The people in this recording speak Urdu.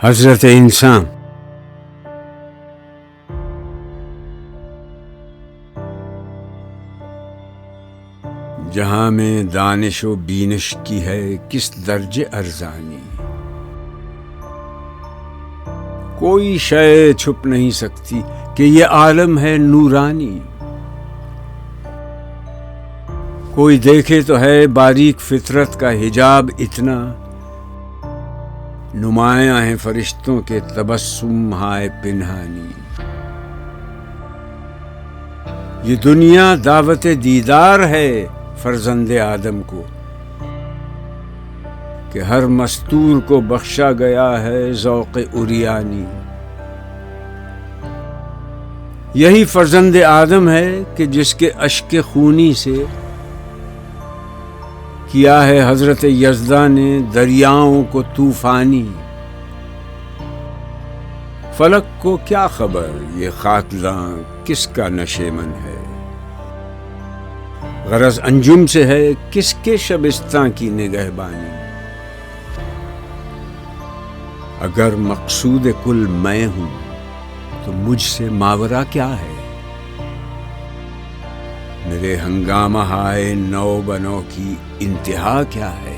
حضرت انسان جہاں میں دانش و بینش کی ہے کس درجے ارزانی، کوئی شے چھپ نہیں سکتی کہ یہ عالم ہے نورانی۔ کوئی دیکھے تو ہے باریک فطرت کا حجاب اتنا، نمایاں ہیں فرشتوں کے تبسم ہائے پنہانی۔ یہ دنیا دعوت دیدار ہے فرزند آدم کو، کہ ہر مستور کو بخشا گیا ہے ذوق عریانی۔ یہی فرزند آدم ہے کہ جس کے اشک خونی سے کیا ہے حضرت یزداں نے دریاؤں کو طوفانی۔ فلک کو کیا خبر یہ خاکداں کس کا نشیمن ہے، غرض انجم سے ہے کس کے شبستاں کی نگہبانی۔ اگر مقصود کل میں ہوں تو مجھ سے ماورا کیا ہے، میرے ہنگامہ ہائے نو بنو کی انتہا کیا ہے۔